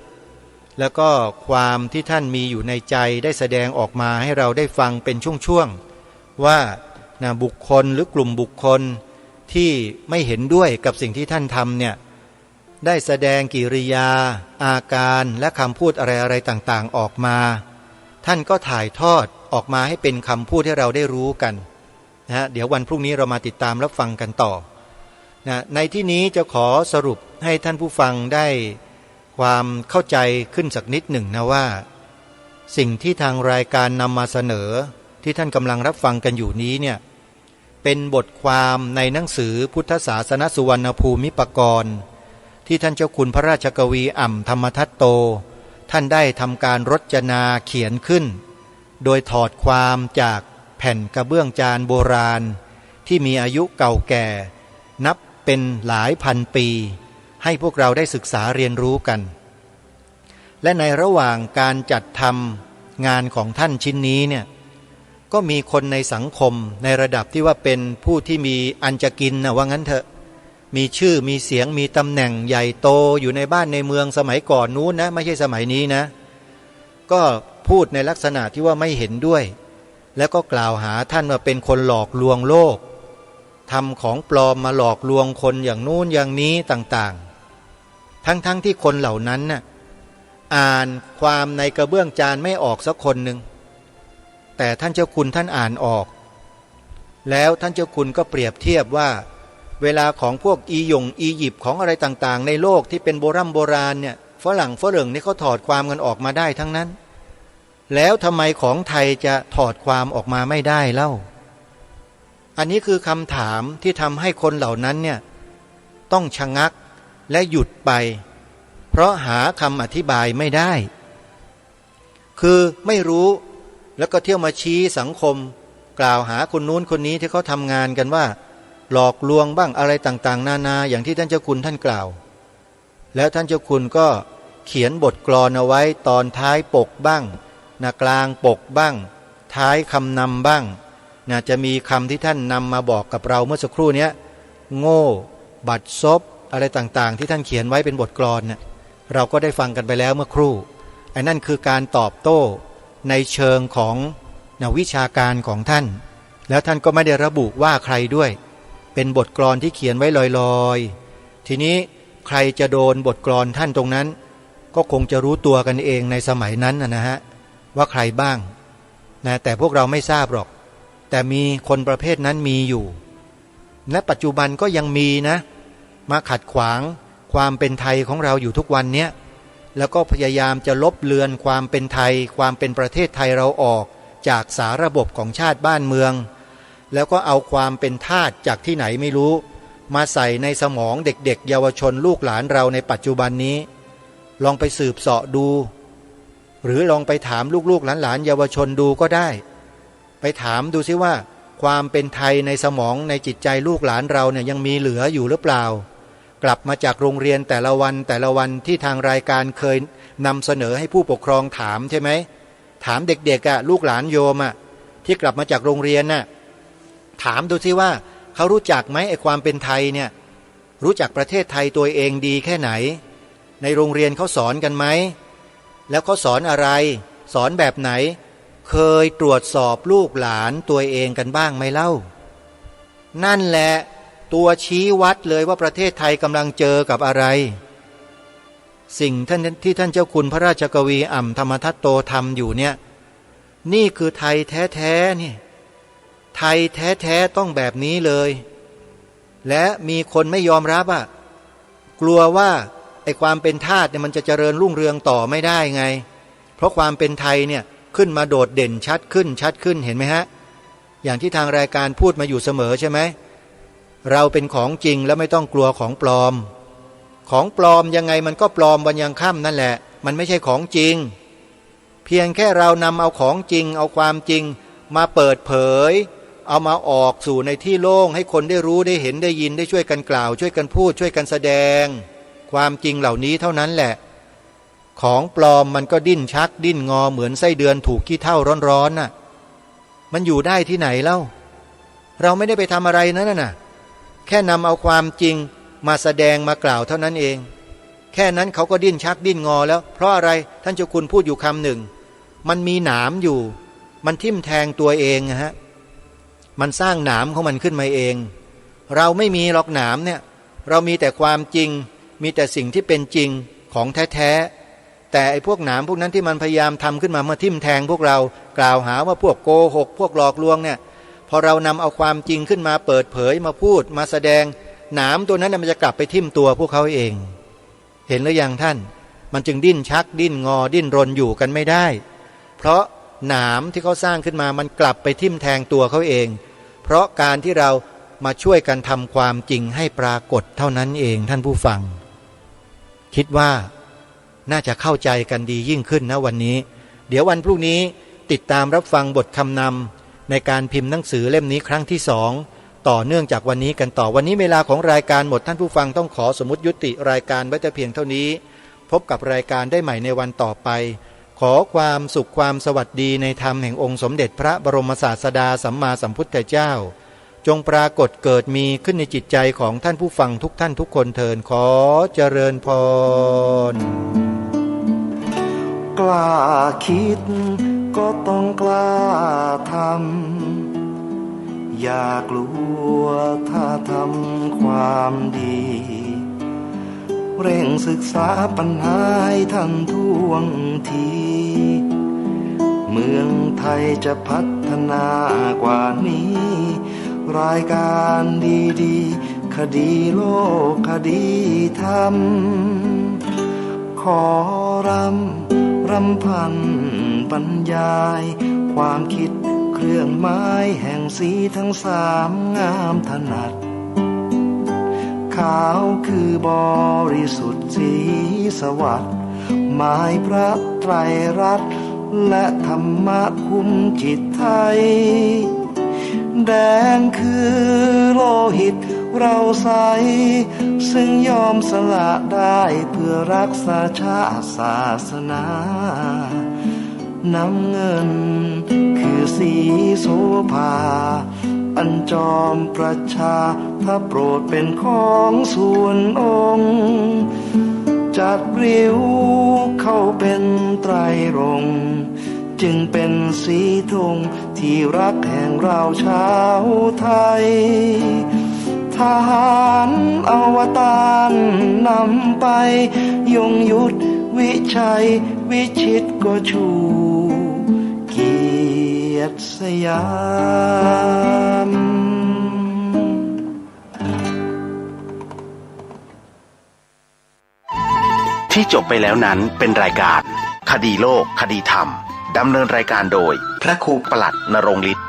แล้วก็ความที่ท่านมีอยู่ในใจได้แสดงออกมาให้เราได้ฟังเป็นช่วงๆว่าบุคคลหรือกลุ่มบุคคลที่ไม่เห็นด้วยกับสิ่งที่ท่านทำเนี่ยได้แสดงกิริยาอาการและคำพูดอะไรๆต่างๆออกมาท่านก็ถ่ายทอดออกมาให้เป็นคำพูดให้เราได้รู้กันนะฮะเดี๋ยววันพรุ่งนี้เรามาติดตามรับฟังกันต่อ นะในที่นี้จะขอสรุปให้ท่านผู้ฟังได้ความเข้าใจขึ้นสักนิดหนึ่งนะว่าสิ่งที่ทางรายการนำมาเสนอที่ท่านกำลังรับฟังกันอยู่นี้เนี่ยเป็นบทความในหนังสือพุทธศาสนสุวรรณภูมิปกรณ์ที่ท่านเจ้าคุณพระราชกวีอ่ำธรรมทัตโตท่านได้ทำการรจนาเขียนขึ้นโดยถอดความจากแผ่นกระเบื้องจานโบราณที่มีอายุเก่าแก่นับเป็นหลายพันปีให้พวกเราได้ศึกษาเรียนรู้กันและในระหว่างการจัดทำงานของท่านชิ้นนี้เนี่ยก็มีคนในสังคมในระดับที่ว่าเป็นผู้ที่มีอันจะกินนะว่างั้นเถอะมีชื่อมีเสียงมีตำแหน่งใหญ่โตอยู่ในบ้านในเมืองสมัยก่อนนู้นนะไม่ใช่สมัยนี้นะก็พูดในลักษณะที่ว่าไม่เห็นด้วยแล้วก็กล่าวหาท่านว่าเป็นคนหลอกลวงโลกทำของปลอมมาหลอกลวงคนอย่างนู้นอย่างนี้ต่างๆทั้งที่คนเหล่านั้นน่ะอ่านความในกระเบื้องจานไม่ออกสักคนหนึ่งแต่ท่านเจ้าคุณท่านอ่านออกแล้วท่านเจ้าคุณก็เปรียบเทียบว่าเวลาของพวกอียิปต์ของอะไรต่างๆในโลกที่เป็นโบราณเนี่ยฝรั่งนี่เขาถอดความกันออกมาได้ทั้งนั้นแล้วทำไมของไทยจะถอดความออกมาไม่ได้เล่าอันนี้คือคำถามที่ทำให้คนเหล่านั้นเนี่ยต้องชะงักและหยุดไปเพราะหาคำอธิบายไม่ได้คือไม่รู้แล้วก็เที่ยวมาชี้สังคมกล่าวหาคนนู้นคนนี้ที่เขาทำงานกันว่าหลอกลวงบ้างอะไรต่างๆนานาอย่างที่ท่านเจ้าคุณท่านกล่าวแล้วท่านเจ้าคุณก็เขียนบทกลอนเอาไว้ตอนท้ายปกบ้างกลางปกบ้างท้ายคำนำบ้างจะมีคำที่ท่านนำมาบอกกับเราเมื่อสักครู่นี้โง่บัดซบอะไรต่างๆที่ท่านเขียนไว้เป็นบทกลอนเนี่ยเราก็ได้ฟังกันไปแล้วเมื่อครู่ไอ้นั่นคือการตอบโต้ในเชิงของวิชาการของท่านแล้วท่านก็ไม่ได้ระบุว่าใครด้วยเป็นบทกลอนที่เขียนไว้ลอยๆทีนี้ใครจะโดนบทกลอนท่านตรงนั้นก็คงจะรู้ตัวกันเองในสมัยนั้นนะฮะว่าใครบ้างนะแต่พวกเราไม่ทราบหรอกแต่มีคนประเภทนั้นมีอยู่และปัจจุบันก็ยังมีนะมาขัดขวางความเป็นไทยของเราอยู่ทุกวันเนี้ยแล้วก็พยายามจะลบเลือนความเป็นไทยความเป็นประเทศไทยเราออกจากสาระบบของชาติบ้านเมืองแล้วก็เอาความเป็นทาสจากที่ไหนไม่รู้มาใส่ในสมองเด็กๆเยาวชนลูกหลานเราในปัจจุบันนี้ลองไปสืบเสาะดูหรือลองไปถามลูกๆหลานๆเยาวชนดูก็ได้ไปถามดูซิว่าความเป็นไทยในสมองในจิตใจลูกหลานเราเนี่ยยังมีเหลืออยู่หรือเปล่ากลับมาจากโรงเรียนแต่ละวันที่ทางรายการเคยนำเสนอให้ผู้ปกครองถามใช่ไหมถามเด็กๆลูกหลานโยมที่กลับมาจากโรงเรียนถามดูซิว่าเขารู้จักไหมไอ้ความเป็นไทยเนี่ยรู้จักประเทศไทยตัวเองดีแค่ไหนในโรงเรียนเขาสอนกันไหมแล้วเขาสอนอะไรสอนแบบไหนเคยตรวจสอบลูกหลานตัวเองกันบ้างไหมเล่านั่นแหละตัวชี้วัดเลยว่าประเทศไทยกำลังเจอกับอะไรสิ่งที่ท่านเจ้าคุณพระราชกวีอ่ำธรรมทัตโตทำอยู่เนี่ยนี่คือไทยแท้ๆนี่ไทยแท้ๆต้องแบบนี้เลยและมีคนไม่ยอมรับกลัวว่าไอ้ความเป็นทาสเนี่ยมันจะเจริญรุ่งเรืองต่อไม่ได้ไงเพราะความเป็นไทยเนี่ยขึ้นมาโดดเด่นชัดขึ้นเห็นไหมฮะอย่างที่ทางรายการพูดมาอยู่เสมอใช่ไหมเราเป็นของจริงแล้วไม่ต้องกลัวของปลอมของปลอมยังไงมันก็ปลอมวันยังค่ำนั่นแหละมันไม่ใช่ของจริงเพียงแค่เรานำเอาของจริงเอาความจริงมาเปิดเผยเอามาออกสู่ในที่โล่งให้คนได้รู้ได้เห็นได้ยินได้ช่วยกันกล่าวช่วยกันพูดช่วยกันแสดงความจริงเหล่านี้เท่านั้นแหละของปลอมมันก็ดิ้นชักดิ้นงอเหมือนไส้เดือนถูกขี้เถ้าร้อนน่ะมันอยู่ได้ที่ไหนเล่าเราไม่ได้ไปทำอะไรนั่นน่ะแค่นำเอาความจริงมาแสดงมากล่าวเท่านั้นเองแค่นั้นเขาก็ดิ้นชักดิ้นงอแล้วเพราะอะไรท่านเจ้าคุณพูดอยู่คำหนึ่งมันมีหนามอยู่มันทิ่มแทงตัวเองฮะมันสร้างหนามของมันขึ้นมาเองเราไม่มีหรอกหนามเนี่ยเรามีแต่ความจริงมีแต่สิ่งที่เป็นจริงของแท้ๆแต่ไอ้พวกหนามพวกนั้นที่มันพยายามทำขึ้นมาเมื่อทิ่มแทงพวกเรากล่าวหาว่าพวกโกหกพวกหลอกลวงเนี่ยพอเรานำเอาความจริงขึ้นมาเปิดเผยมาพูดมาแสดง หนามตัวนั้นมันจะกลับไปทิ่มตัวพวกเขาเอง เห็นหรือยังท่านมันจึงดิ้นชักดิ้นงอดิ้นรนอยู่กันไม่ได้เพราะหนามที่เขาสร้างขึ้นมามันกลับไปทิ่มแทงตัวเขาเองเพราะการที่เรามาช่วยกันทำความจริงให้ปรากฏเท่านั้นเองท่านผู้ฟังคิดว่าน่าจะเข้าใจกันดียิ่งขึ้นนะวันนี้เดี๋ยววันพรุ่งนี้ติดตามรับฟังบทคำนำในการพิมพ์หนังสือเล่มนี้ครั้งที่2ต่อเนื่องจากวันนี้กันต่อวันนี้เวลาของรายการหมดท่านผู้ฟังต้องขอสมมติยุติรายการไว้แต่เพียงเท่านี้พบกับรายการได้ใหม่ในวันต่อไปขอความสุขความสวัสดีในธรรมแห่งองค์สมเด็จพระบรมศาสดาสัมมาสัมพุทธเจ้าจงปรากฏเกิดมีขึ้นในจิตใจของท่านผู้ฟังทุกท่านทุกคนเทินขอเจริญพรกล้าคิดก็ต้องกล้าทำอย่ากลัวถ้าทำความดีเร่งศึกษาปัญหาให้ทันท่วงทีเมืองไทยจะพัฒนากว่านี้รายการดีๆคดีโลกคดีธรรมขอรำพันบรรยายความคิดเครื่องไม้แห่งสีทั้งสามงามถนัดขาวคือบริสุทธิ์สีสวัสดิ์หมายพระไตรรัตน์และธรรมะคุ้มจิตไทยแดงคือโลหิตเราใสซึ่งยอมสละได้เพื่อรักษาชาติศาสนาน้ำเงินคือสีโสภาอันจอมประชาถ้าโปรดเป็นของส่วนองค์จัดริ้วเข้าเป็นไตรรงค์จึงเป็นสีธงที่รักแห่งเราชาวไทยทหารอวตารนำไปยงยุทธวิชัยวิชิตก็ชูเกียรติสยามที่จบไปแล้วนั้นเป็นรายการคดีโลกคดีธรรมดำเนินรายการโดยพระครูปลัดณรงค์ฤทธิ์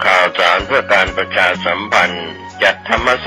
ข่าวสารเพื่อการประชาสัมพันธ์จัดธรรม